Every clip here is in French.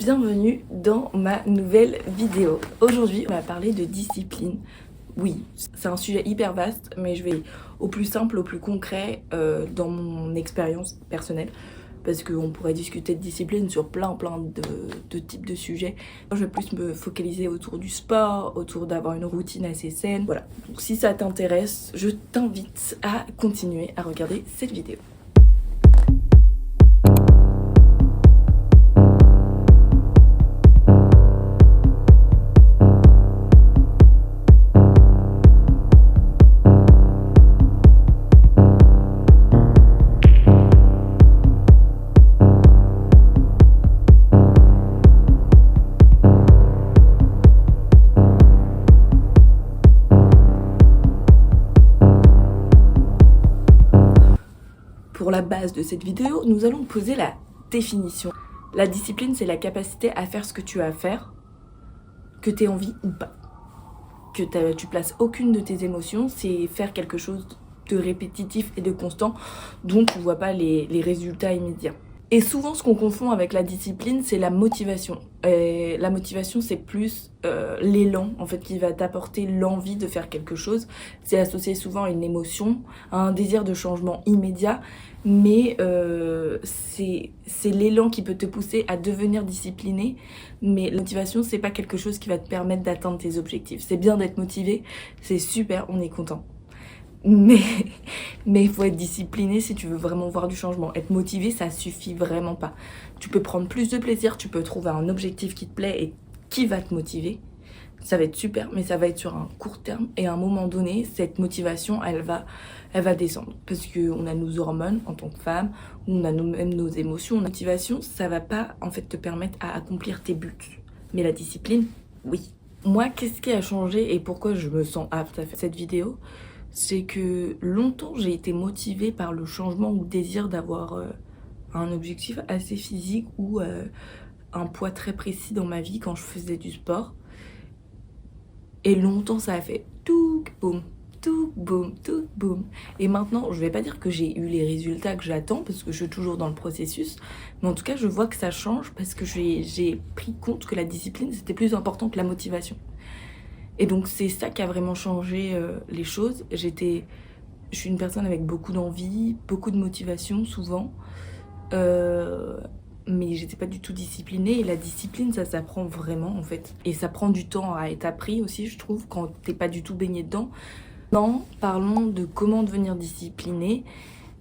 Bienvenue dans ma nouvelle vidéo. Aujourd'hui, on va parler de discipline. Oui, c'est un sujet hyper vaste, mais je vais au plus simple, au plus concret dans mon expérience personnelle. Parce qu'on pourrait discuter de discipline sur plein de types de sujets. Moi, je vais plus me focaliser autour du sport, autour d'avoir une routine assez saine. Voilà, donc si ça t'intéresse, je t'invite à continuer à regarder cette vidéo. Pour la base de cette vidéo, nous allons poser la définition. La discipline, c'est la capacité à faire ce que tu as à faire, que tu aies envie ou pas. Que tu places aucune de tes émotions, c'est faire quelque chose de répétitif et de constant dont tu ne vois pas les résultats immédiats. Et souvent, ce qu'on confond avec la discipline, c'est la motivation. Et la motivation, c'est plus l'élan, en fait, qui va t'apporter l'envie de faire quelque chose. C'est associé souvent à une émotion, à un désir de changement immédiat, mais c'est l'élan qui peut te pousser à devenir discipliné. Mais la motivation, c'est pas quelque chose qui va te permettre d'atteindre tes objectifs. C'est bien d'être motivé, c'est super, on est content. Mais il faut être discipliné si tu veux vraiment voir du changement. Être motivé, ça suffit vraiment pas. Tu peux prendre plus de plaisir, tu peux trouver un objectif qui te plaît et qui va te motiver. Ça va être super, mais ça va être sur un court terme. Et à un moment donné, cette motivation, elle va descendre. Parce qu'on a nos hormones en tant que femme, on a même nos émotions. La motivation, ça va pas en fait te permettre à accomplir tes buts. Mais la discipline, oui. Moi, qu'est-ce qui a changé et pourquoi je me sens apte à faire cette vidéo ? C'est que longtemps j'ai été motivée par le changement ou le désir d'avoir un objectif assez physique ou un poids très précis dans ma vie quand je faisais du sport. Et longtemps ça a fait tout boum, tout boum, tout boum. Et maintenant, je vais pas dire que j'ai eu les résultats que j'attends parce que je suis toujours dans le processus, mais en tout cas je vois que ça change parce que j'ai pris compte que la discipline c'était plus important que la motivation. Et donc c'est ça qui a vraiment changé les choses. Je suis une personne avec beaucoup d'envie, beaucoup de motivation souvent, mais j'étais pas du tout disciplinée. Et la discipline, ça s'apprend vraiment en fait. Et ça prend du temps à être appris aussi, je trouve, quand t'es pas du tout baigné dedans. Non, parlons de comment devenir discipliné,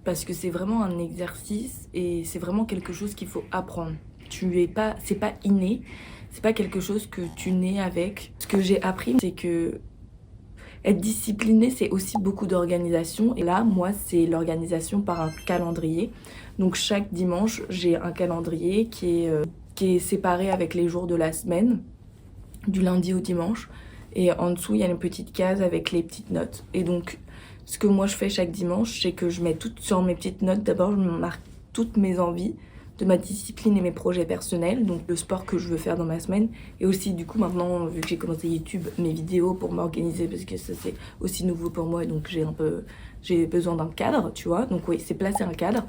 parce que c'est vraiment un exercice et c'est vraiment quelque chose qu'il faut apprendre. C'est pas inné. C'est pas quelque chose que tu nais avec. Ce que j'ai appris, c'est que être discipliné, c'est aussi beaucoup d'organisation. Et là, moi, c'est l'organisation par un calendrier. Donc chaque dimanche, j'ai un calendrier qui est séparé avec les jours de la semaine, du lundi au dimanche. Et en dessous, il y a une petite case avec les petites notes. Et donc, ce que moi je fais chaque dimanche, c'est que je mets toutes sur mes petites notes. D'abord, je marque toutes mes envies de ma discipline et mes projets personnels, donc le sport que je veux faire dans ma semaine, et aussi du coup maintenant, vu que j'ai commencé YouTube, mes vidéos pour m'organiser, parce que ça c'est aussi nouveau pour moi, donc j'ai besoin d'un cadre, tu vois, donc oui, c'est placer un cadre.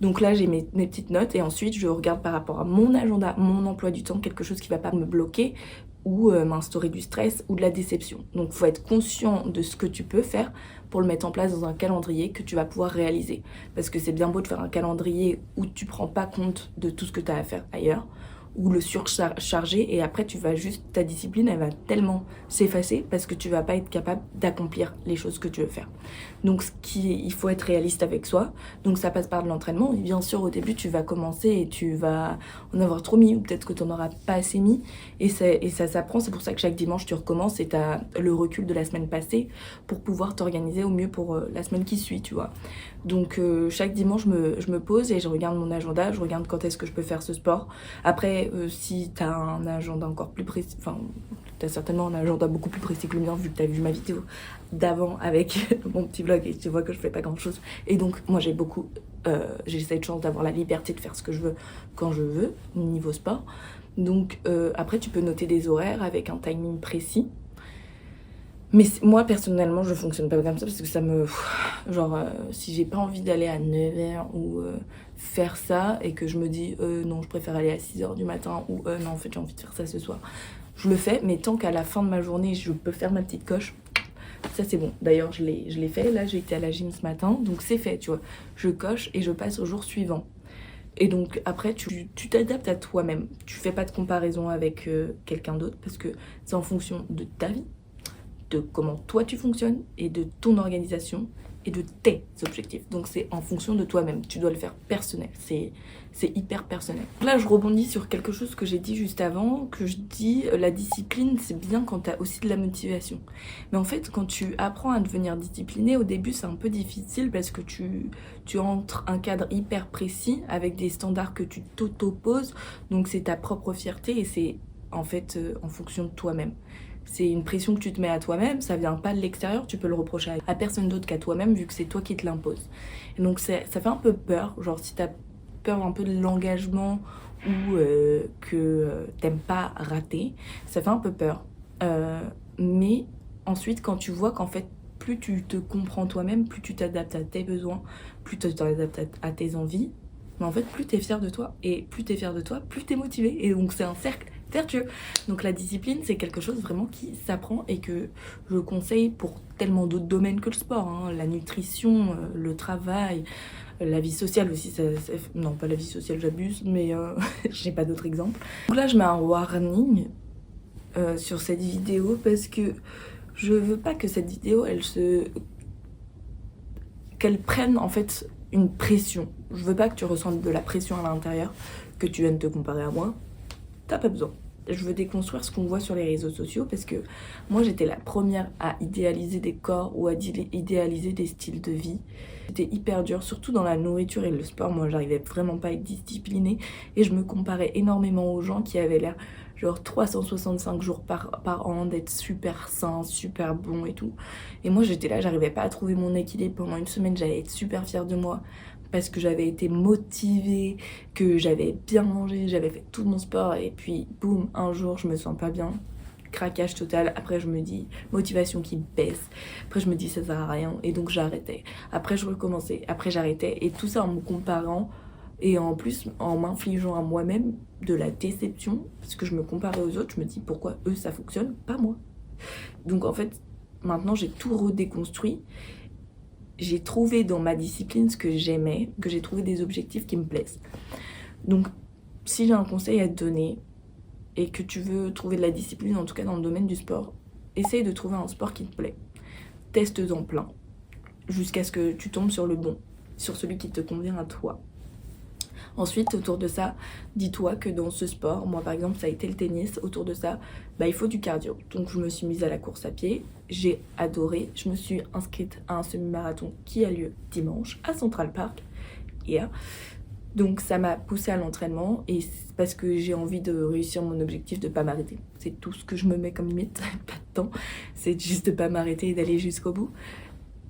Donc là j'ai mes petites notes, et ensuite je regarde par rapport à mon agenda, mon emploi du temps, quelque chose qui va pas me bloquer, ou m'instaurer du stress ou de la déception. Donc il faut être conscient de ce que tu peux faire pour le mettre en place dans un calendrier que tu vas pouvoir réaliser. Parce que c'est bien beau de faire un calendrier où tu prends pas compte de tout ce que tu as à faire ailleurs, ou le surcharger, et après ta discipline elle va tellement s'effacer parce que tu vas pas être capable d'accomplir les choses que tu veux faire. Donc il faut être réaliste avec soi, donc ça passe par de l'entraînement. Et bien sûr au début tu vas commencer et tu vas en avoir trop mis, ou peut-être que tu n'en auras pas assez mis, et ça s'apprend. C'est pour ça que chaque dimanche tu recommences et tu as le recul de la semaine passée pour pouvoir t'organiser au mieux pour la semaine qui suit, tu vois. Donc chaque dimanche je me pose et je regarde mon agenda, je regarde quand est-ce que je peux faire ce sport. Après si tu as un agenda encore plus précis, enfin tu as certainement un agenda beaucoup plus précis que le mien vu que tu as vu ma vidéo d'avant avec mon petit vlog et tu vois que je fais pas grand chose. Et donc moi j'ai cette chance d'avoir la liberté de faire ce que je veux quand je veux niveau sport. Donc après tu peux noter des horaires avec un timing précis. Mais moi, personnellement, je fonctionne pas comme ça parce que ça me... Genre, si j'ai pas envie d'aller à 9h ou faire ça et que je me dis non, je préfère aller à 6h du matin ou non, en fait, j'ai envie de faire ça ce soir, je le fais. Mais tant qu'à la fin de ma journée, je peux faire ma petite coche, ça c'est bon. D'ailleurs, je l'ai fait. Là, j'ai été à la gym ce matin, donc c'est fait, tu vois. Je coche et je passe au jour suivant. Et donc après, tu t'adaptes à toi-même. Tu fais pas de comparaison avec quelqu'un d'autre parce que c'est en fonction de ta vie, de comment toi tu fonctionnes et de ton organisation et de tes objectifs. Donc c'est en fonction de toi-même. Tu dois le faire personnel. C'est hyper personnel. Là, je rebondis sur quelque chose que j'ai dit juste avant, que je dis la discipline, c'est bien quand tu as aussi de la motivation. Mais en fait, quand tu apprends à devenir discipliné, au début, c'est un peu difficile parce que tu entres un cadre hyper précis avec des standards que tu t'auto-poses. Donc c'est ta propre fierté et c'est en fait en fonction de toi-même. C'est une pression que tu te mets à toi-même, ça vient pas de l'extérieur, tu peux le reprocher à personne d'autre qu'à toi-même vu que c'est toi qui te l'imposes. Et donc ça fait un peu peur, genre si t'as peur un peu de l'engagement ou que t'aimes pas rater, ça fait un peu peur. Mais ensuite quand tu vois qu'en fait plus tu te comprends toi-même, plus tu t'adaptes à tes besoins, plus tu t'adaptes à tes envies, mais en fait plus t'es fier de toi, et plus t'es fier de toi, plus t'es motivé, et donc c'est un cercle vertueux. Donc la discipline, c'est quelque chose vraiment qui s'apprend et que je conseille pour tellement d'autres domaines que le sport, hein. La nutrition, le travail, la vie sociale aussi, non pas la vie sociale, j'abuse, mais j'ai pas d'autres exemples. Donc là je mets un warning sur cette vidéo parce que je veux pas que cette vidéo qu'elle prenne en fait une pression. Je veux pas que tu ressentes de la pression à l'intérieur, que tu viennes te comparer à moi. T'as pas besoin. Je veux déconstruire ce qu'on voit sur les réseaux sociaux parce que moi j'étais la première à idéaliser des corps ou à idéaliser des styles de vie. C'était hyper dur, surtout dans la nourriture et le sport. Moi j'arrivais vraiment pas à être disciplinée et je me comparais énormément aux gens qui avaient l'air genre 365 jours par an d'être super sains, super bons et tout. Et moi j'étais là, j'arrivais pas à trouver mon équilibre. Pendant une semaine j'allais être super fière de moi parce que j'avais été motivée, que j'avais bien mangé, j'avais fait tout mon sport et puis boum, un jour je me sens pas bien, craquage total. Après je me dis motivation qui baisse, après je me dis ça sert à rien et donc j'arrêtais. Après je recommençais, après j'arrêtais et tout ça en me comparant et en plus en m'infligeant à moi-même de la déception parce que je me comparais aux autres. Je me dis pourquoi eux ça fonctionne, pas moi. Donc en fait maintenant j'ai tout redéconstruit. J'ai trouvé dans ma discipline ce que j'aimais, que j'ai trouvé des objectifs qui me plaisent. Donc, si j'ai un conseil à te donner et que tu veux trouver de la discipline, en tout cas dans le domaine du sport, essaye de trouver un sport qui te plaît. Teste-en plein jusqu'à ce que tu tombes sur le bon, sur celui qui te convient à toi. Ensuite, autour de ça, dis-toi que dans ce sport, moi par exemple ça a été le tennis, autour de ça, il faut du cardio. Donc je me suis mise à la course à pied, j'ai adoré, je me suis inscrite à un semi-marathon qui a lieu dimanche à Central Park. Yeah. Donc ça m'a poussée à l'entraînement et c'est parce que j'ai envie de réussir mon objectif de pas m'arrêter. C'est tout ce que je me mets comme limite, pas de temps, c'est juste de pas m'arrêter et d'aller jusqu'au bout.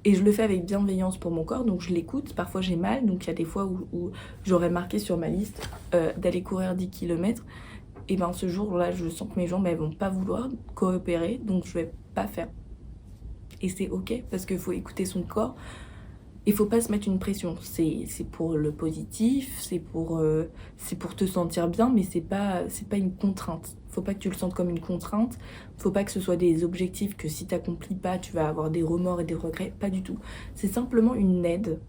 Et je le fais avec bienveillance pour mon corps, donc je l'écoute. Parfois j'ai mal, donc il y a des fois où j'aurais marqué sur ma liste d'aller courir 10 km. Et ben ce jour-là, je sens que mes jambes elles vont pas vouloir coopérer, donc je vais pas faire. Et c'est ok, parce qu'il faut écouter son corps. Il faut pas se mettre une pression. C'est pour le positif, c'est pour te sentir bien, mais c'est pas une contrainte. Faut pas que tu le sentes comme une contrainte. Faut pas que ce soit des objectifs que si t'accomplis pas, tu vas avoir des remords et des regrets. Pas du tout. C'est simplement une aide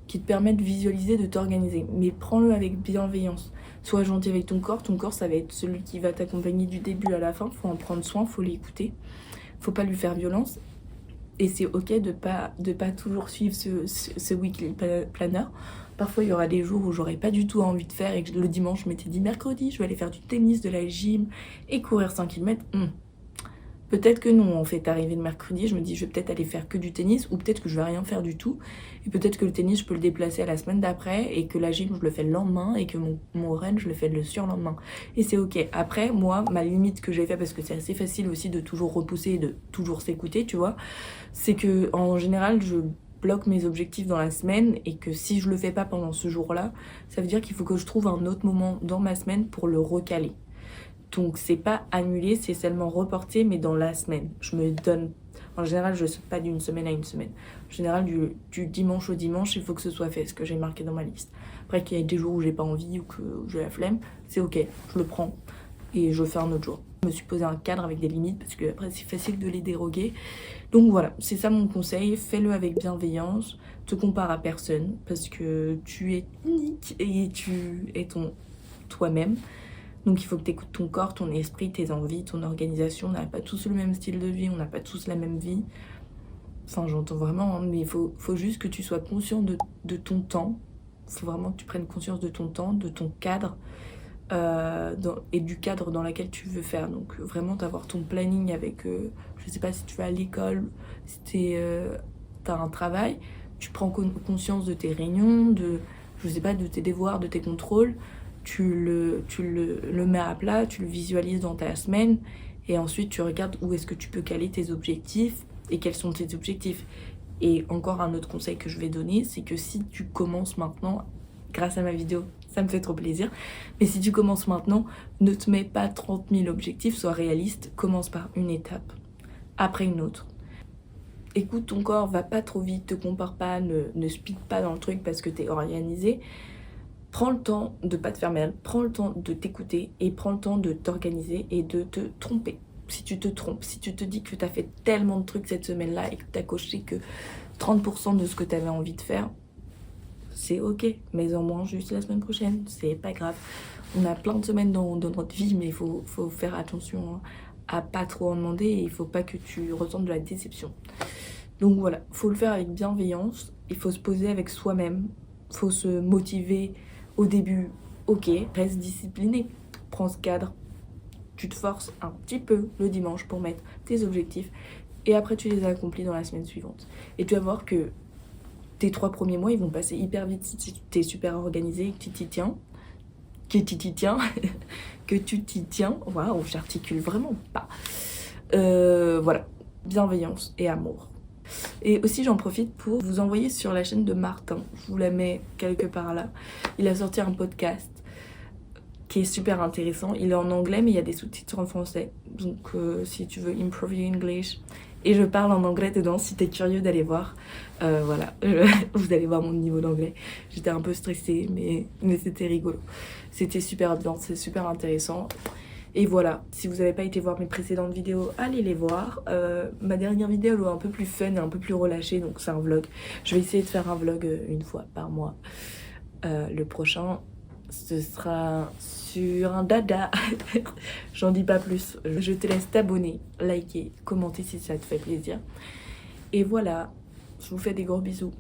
qui te permet de visualiser, de t'organiser. Mais prends-le avec bienveillance. Sois gentil avec ton corps. Ton corps, ça va être celui qui va t'accompagner du début à la fin. Faut en prendre soin, faut l'écouter. Faut pas lui faire violence. Et c'est ok de pas toujours suivre ce weekly planner. Parfois, il y aura des jours où j'aurais pas du tout envie de faire et que le dimanche, je m'étais dit mercredi, je vais aller faire du tennis, de la gym et courir 5 km. Peut-être que non, en fait, arrivé le mercredi, je me dis je vais peut-être aller faire que du tennis ou peut-être que je vais rien faire du tout. Et peut-être que le tennis, je peux le déplacer à la semaine d'après et que la gym, je le fais le lendemain et que mon run, je le fais le surlendemain. Et c'est ok. Après, moi, ma limite que j'ai fait, parce que c'est assez facile aussi de toujours repousser et de toujours s'écouter, tu vois, c'est que en général, je bloque mes objectifs dans la semaine et que si je le fais pas pendant ce jour-là, ça veut dire qu'il faut que je trouve un autre moment dans ma semaine pour le recaler. Donc c'est pas annulé, c'est seulement reporté, mais dans la semaine. Je me donne En général, je saute pas d'une semaine à une semaine. En général, du dimanche au dimanche, il faut que ce soit fait, ce que j'ai marqué dans ma liste. Après, qu'il y ait des jours où j'ai pas envie ou que j'ai la flemme, c'est ok, je le prends et je le fais un autre jour. Je me suis posé un cadre avec des limites parce que après, c'est facile de les déroguer. Donc voilà, c'est ça mon conseil, fais-le avec bienveillance, te compare à personne parce que tu es unique et tu es toi-même. Donc il faut que tu écoutes ton corps, ton esprit, tes envies, ton organisation. On n'a pas tous le même style de vie, on n'a pas tous la même vie. Enfin, j'entends vraiment, hein, mais il faut juste que tu sois conscient de ton temps. Il faut vraiment que tu prennes conscience de ton temps, de ton cadre et du cadre dans lequel tu veux faire. Donc vraiment d'avoir ton planning avec, je sais pas si tu vas à l'école, si t'as un travail, tu prends conscience de tes réunions, je sais pas, de tes devoirs, de tes contrôles, tu le mets à plat, tu le visualises dans ta semaine et ensuite tu regardes où est-ce que tu peux caler tes objectifs et quels sont tes objectifs. Et encore un autre conseil que je vais donner, c'est que si tu commences maintenant, grâce à ma vidéo, ça me fait trop plaisir, mais si tu commences maintenant, ne te mets pas 30 000 objectifs, sois réaliste, commence par une étape, après une autre. Écoute ton corps, va pas trop vite, te compare pas, ne speed pas dans le truc parce que t'es organisé. Prends le temps de pas te faire mal, prends le temps de t'écouter et prends le temps de t'organiser et de te tromper. Si tu te trompes, si tu te dis que tu as fait tellement de trucs cette semaine-là et que tu as coché que 30% de ce que tu avais envie de faire, c'est ok, mais en moins juste la semaine prochaine, c'est pas grave. On a plein de semaines dans notre vie, mais il faut faire attention à pas trop en demander et il faut pas que tu ressentes de la déception. Donc voilà, faut le faire avec bienveillance, il faut se poser avec soi-même, faut se motiver au début, ok, reste discipliné, prends ce cadre, tu te forces un petit peu le dimanche pour mettre tes objectifs et après tu les as accomplis dans la semaine suivante. Et tu vas voir que tes 3 premiers mois, ils vont passer hyper vite si tu es super organisé et que tu t'y tiens. Que tu t'y tiens. Waouh, j'articule vraiment pas. Voilà, bienveillance et amour. Et aussi, j'en profite pour vous envoyer sur la chaîne de Martin. Je vous la mets quelque part là. Il a sorti un podcast qui est super intéressant. Il est en anglais, mais il y a des sous-titres en français. Donc, si tu veux improve your English. Et je parle en anglais dedans, si t'es curieux d'aller voir. Voilà, vous allez voir mon niveau d'anglais. J'étais un peu stressée, mais c'était rigolo. C'était super bien, c'est super intéressant. Et voilà, si vous n'avez pas été voir mes précédentes vidéos, allez les voir. Ma dernière vidéo, elle est un peu plus fun et un peu plus relâchée, donc c'est un vlog. Je vais essayer de faire un vlog une fois par mois. Le prochain, ce sera sur un dada. J'en dis pas plus. Je te laisse t'abonner, liker, commenter si ça te fait plaisir. Et voilà, je vous fais des gros bisous.